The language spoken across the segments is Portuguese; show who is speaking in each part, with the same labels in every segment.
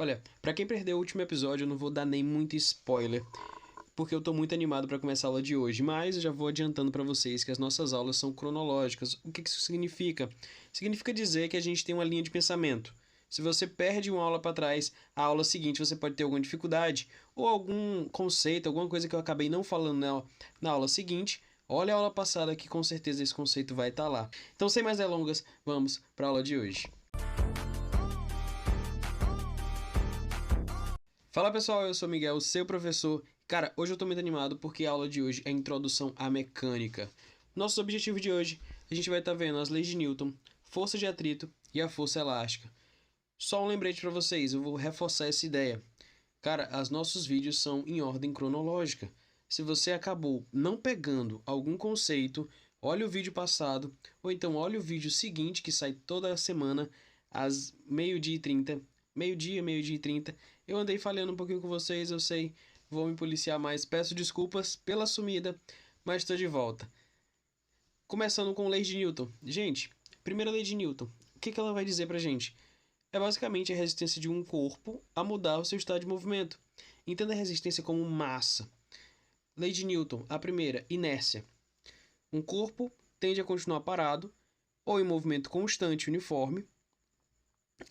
Speaker 1: Olha, pra quem perdeu o último episódio, eu não vou dar nem muito spoiler, porque eu tô muito animado pra começar a aula de hoje, mas eu já vou adiantando pra vocês que as nossas aulas são cronológicas. O que isso significa? Significa dizer que a gente tem uma linha de pensamento. Se você perde uma aula para trás, a aula seguinte você pode ter alguma dificuldade ou algum conceito, alguma coisa que eu acabei não falando na aula seguinte. Olha a aula passada que com certeza esse conceito vai estar lá. Então, sem mais delongas, vamos para a aula de hoje. Fala pessoal, eu sou o Miguel, seu professor. Cara, hoje eu tô muito animado porque a aula de hoje é a introdução à mecânica. Nosso objetivo de hoje, a gente vai estar vendo as leis de Newton, força de atrito e a força elástica. Só um lembrete para vocês, eu vou reforçar essa ideia. Cara, os nossos vídeos são em ordem cronológica. Se você acabou não pegando algum conceito, olha o vídeo passado, ou então olha o vídeo seguinte que sai toda semana às meio-dia e 30. Meio-dia e 30. Eu andei falhando um pouquinho com vocês, eu sei, vou me policiar mais. Peço desculpas pela sumida, mas estou de volta. Começando com leis de Newton. Gente, primeira lei de Newton. O que ela vai dizer pra gente? É basicamente a resistência de um corpo a mudar o seu estado de movimento. Entenda a resistência como massa. Lei de Newton, a primeira, inércia. Um corpo tende a continuar parado ou em movimento constante e uniforme,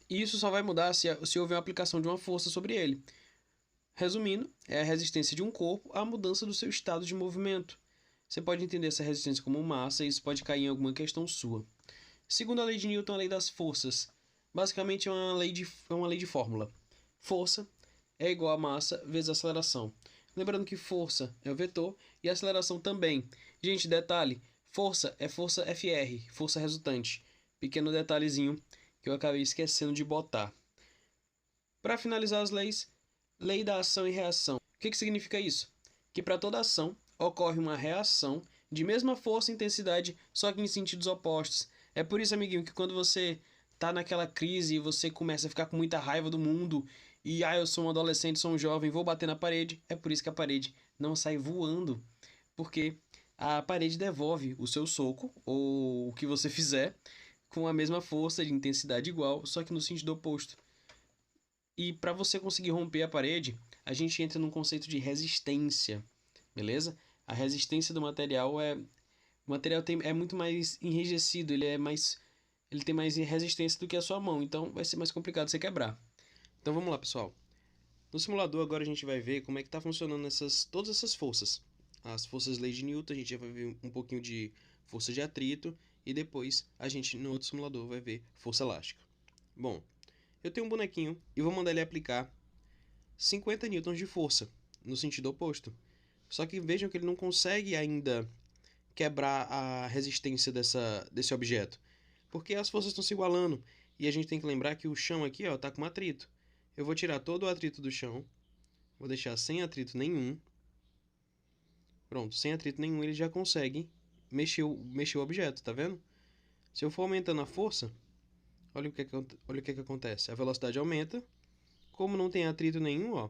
Speaker 1: e isso só vai mudar se houver uma aplicação de uma força sobre ele. Resumindo, é a resistência de um corpo à mudança do seu estado de movimento. Você pode entender essa resistência como massa e isso pode cair em alguma questão sua. Segundo a lei de Newton, a lei das forças. Basicamente é uma lei de fórmula. Força é igual a massa vezes aceleração. Lembrando que força é o vetor e aceleração também. Gente, detalhe, força é força FR, força resultante. Pequeno detalhezinho que eu acabei esquecendo de botar. Para finalizar as leis, lei da ação e reação. O que significa isso? Que para toda ação ocorre uma reação de mesma força e intensidade, só que em sentidos opostos. É por isso, amiguinho, que quando você tá naquela crise e você começa a ficar com muita raiva do mundo e eu sou um adolescente, sou um jovem, vou bater na parede, é por isso que a parede não sai voando, porque a parede devolve o seu soco ou o que você fizer com a mesma força de intensidade igual, só que no sentido oposto. E para você conseguir romper a parede, a gente entra num conceito de resistência, beleza? A resistência do material é o material é muito mais enrijecido, ele tem mais resistência do que a sua mão, então vai ser mais complicado você quebrar. Então vamos lá, pessoal. No simulador agora a gente vai ver como é que está funcionando todas essas forças. As forças leis de Newton, a gente vai ver um pouquinho de força de atrito e depois a gente no outro simulador vai ver força elástica. Bom, eu tenho um bonequinho e vou mandar ele aplicar 50 newtons de força no sentido oposto. Só que vejam que ele não consegue ainda quebrar a resistência desse objeto, porque as forças estão se igualando, e a gente tem que lembrar que o chão aqui está com atrito. Eu vou tirar todo o atrito do chão, vou deixar sem atrito nenhum. Pronto, sem atrito nenhum ele já consegue mexer o objeto, tá vendo? Se eu for aumentando a força, olha o que acontece. A velocidade aumenta, como não tem atrito nenhum,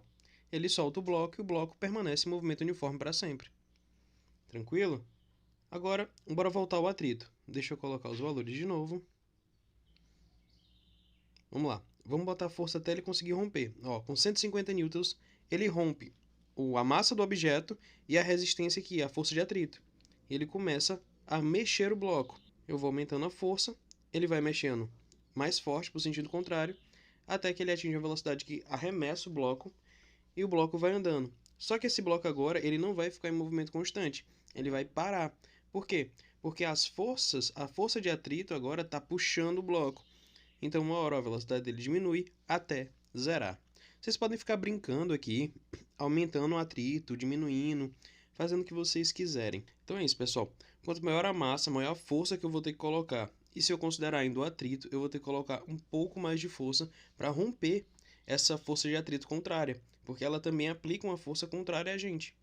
Speaker 1: ele solta o bloco e o bloco permanece em movimento uniforme para sempre. Tranquilo? Agora, bora voltar ao atrito. Deixa eu colocar os valores de novo. Vamos lá. Vamos botar a força até ele conseguir romper. Com 150 newtons, ele rompe a massa do objeto e a resistência aqui, a força de atrito. Ele começa a mexer o bloco. Eu vou aumentando a força, ele vai mexendo mais forte para o sentido contrário, até que ele atinja a velocidade que arremessa o bloco e o bloco vai andando. Só que esse bloco agora ele não vai ficar em movimento constante, ele vai parar. Por quê? Porque a força de atrito agora está puxando o bloco. Então, uma hora a velocidade dele diminui até zerar. Vocês podem ficar brincando aqui, aumentando o atrito, diminuindo, fazendo o que vocês quiserem. Então é isso, pessoal. Quanto maior a massa, maior a força que eu vou ter que colocar. E se eu considerar ainda o atrito, eu vou ter que colocar um pouco mais de força para romper essa força de atrito contrária, porque ela também aplica uma força contrária a gente.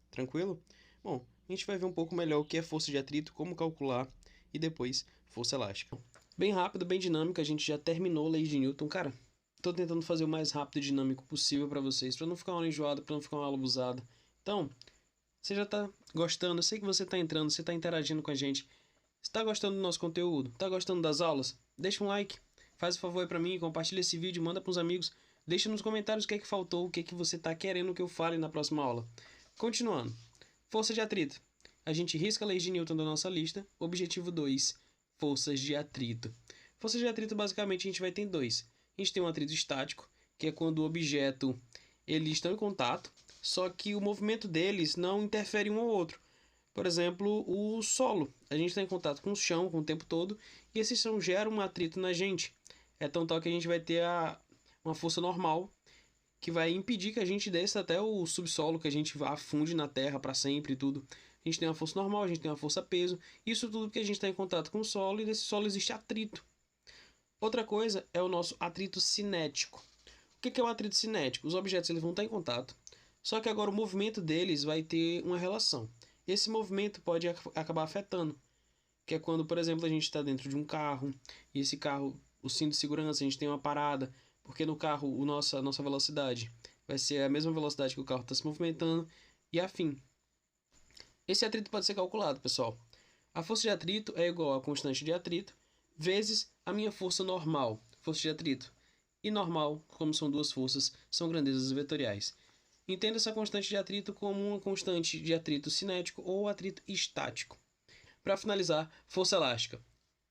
Speaker 1: Tranquilo? Bom, a gente vai ver um pouco melhor o que é força de atrito, como calcular e depois força elástica. Bem rápido, bem dinâmico, a gente já terminou a lei de Newton. Cara, tô tentando fazer o mais rápido e dinâmico possível para vocês, para não ficar uma aula enjoada, para não ficar uma aula abusada. Então, você já tá gostando, eu sei que você tá entrando, você tá interagindo com a gente. Você tá gostando do nosso conteúdo? Tá gostando das aulas? Deixa um like, faz um favor aí pra mim, compartilha esse vídeo, manda pros amigos, Deixa nos comentários o que é que faltou, o que é que você está querendo que eu fale na próxima aula. Continuando. Força de atrito. A gente risca a lei de Newton da nossa lista. Objetivo 2. Forças de atrito. Forças de atrito, basicamente, a gente vai ter dois. A gente tem um atrito estático, que é quando o objeto eles estão em contato, só que o movimento deles não interfere um ao outro. Por exemplo, o solo. A gente está em contato com o chão o tempo todo, e esse chão gera um atrito na gente. É tão tal que a gente vai ter uma força normal, que vai impedir que a gente desça até o subsolo, que a gente afunde na terra para sempre e tudo. A gente tem uma força normal, a gente tem uma força peso. Isso tudo porque a gente está em contato com o solo, e nesse solo existe atrito. Outra coisa é o nosso atrito cinético. O que é o atrito cinético? Os objetos eles vão estar em contato, só que agora o movimento deles vai ter uma relação. Esse movimento pode acabar afetando, que é quando, por exemplo, a gente está dentro de um carro, e esse carro, o cinto de segurança, a gente tem uma parada, porque no carro a nossa velocidade vai ser a mesma velocidade que o carro está se movimentando, e afim. Esse atrito pode ser calculado, pessoal. A força de atrito é igual à constante de atrito vezes a minha força normal, força de atrito. E normal, como são duas forças, são grandezas vetoriais. Entenda essa constante de atrito como uma constante de atrito cinético ou atrito estático. Para finalizar, força elástica.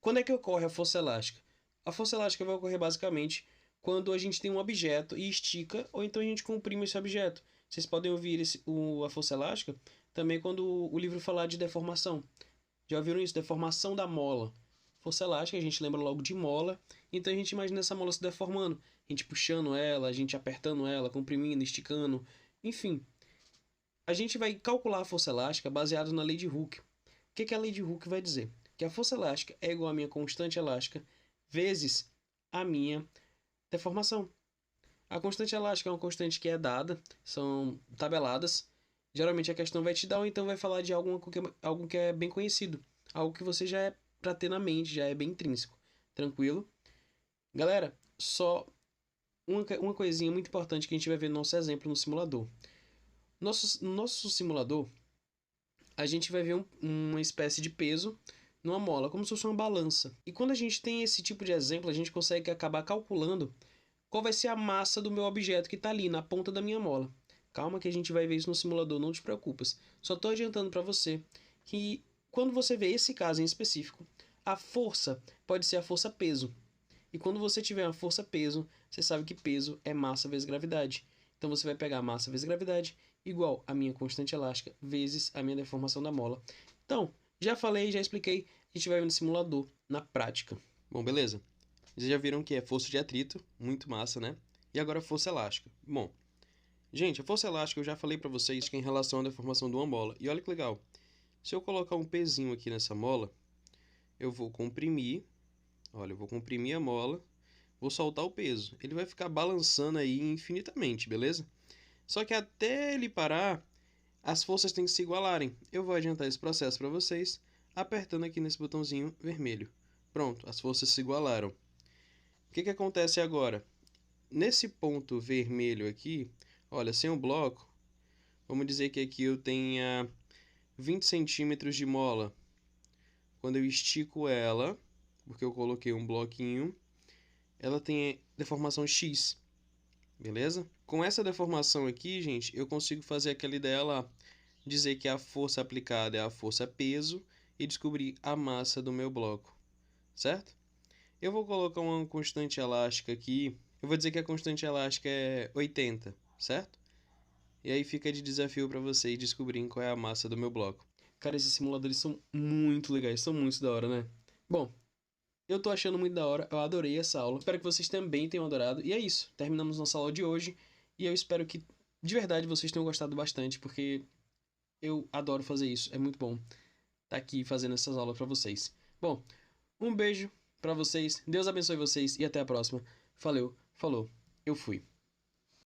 Speaker 1: Quando é que ocorre a força elástica? A força elástica vai ocorrer basicamente quando a gente tem um objeto e estica, ou então a gente comprime esse objeto. Vocês podem ouvir a força elástica também quando o livro falar de deformação. Já ouviram isso? Deformação da mola. Força elástica, a gente lembra logo de mola, então a gente imagina essa mola se deformando. A gente puxando ela, a gente apertando ela, comprimindo, esticando, enfim. A gente vai calcular a força elástica baseado na lei de Hooke. O que a lei de Hooke vai dizer? Que a força elástica é igual à minha constante elástica vezes a minha deformação. A constante elástica é uma constante que é dada, são tabeladas. Geralmente a questão vai te dar ou então vai falar de algo que é bem conhecido. Algo que você já é para ter na mente, já é bem intrínseco. Tranquilo? Galera, só uma coisinha muito importante que a gente vai ver no nosso exemplo no simulador. No nosso simulador, a gente vai ver uma espécie de peso numa mola, como se fosse uma balança. E quando a gente tem esse tipo de exemplo, a gente consegue acabar calculando qual vai ser a massa do meu objeto que está ali na ponta da minha mola. Calma que a gente vai ver isso no simulador, não te preocupes. Só estou adiantando para você que quando você vê esse caso em específico, a força pode ser a força peso. E quando você tiver uma força peso, você sabe que peso é massa vezes gravidade. Então você vai pegar massa vezes gravidade igual a minha constante elástica vezes a minha deformação da mola. Então, já falei, já expliquei, a gente vai ver no simulador, na prática. Bom, beleza? Vocês já viram que é força de atrito, muito massa, né? E agora força elástica. Bom, gente, a força elástica eu já falei pra vocês que é em relação à deformação de uma mola. E olha que legal. Se eu colocar um pezinho aqui nessa mola, eu vou comprimir. Olha, eu vou comprimir a mola, vou soltar o peso. Ele vai ficar balançando aí infinitamente, beleza? Só que até ele parar, as forças têm que se igualarem. Eu vou adiantar esse processo para vocês, apertando aqui nesse botãozinho vermelho. Pronto, as forças se igualaram. O que acontece agora? Nesse ponto vermelho aqui, olha, sem o bloco, vamos dizer que aqui eu tenha 20 centímetros de mola. Quando eu estico ela, porque eu coloquei um bloquinho, ela tem deformação X, beleza? Com essa deformação aqui, gente, eu consigo fazer aquela ideia lá, dizer que a força aplicada é a força peso e descobrir a massa do meu bloco, certo? Eu vou colocar uma constante elástica aqui, eu vou dizer que a constante elástica é 80, certo? E aí fica de desafio para vocês descobrirem qual é a massa do meu bloco. Cara, esses simuladores são muito legais, são muito da hora, né? Bom, eu tô achando muito da hora, eu adorei essa aula. Espero que vocês também tenham adorado. E é isso, terminamos nossa aula de hoje. E eu espero que, de verdade, vocês tenham gostado bastante, porque eu adoro fazer isso. É muito bom estar aqui fazendo essas aulas pra vocês. Bom, um beijo pra vocês, Deus abençoe vocês e até a próxima. Valeu, falou, eu fui.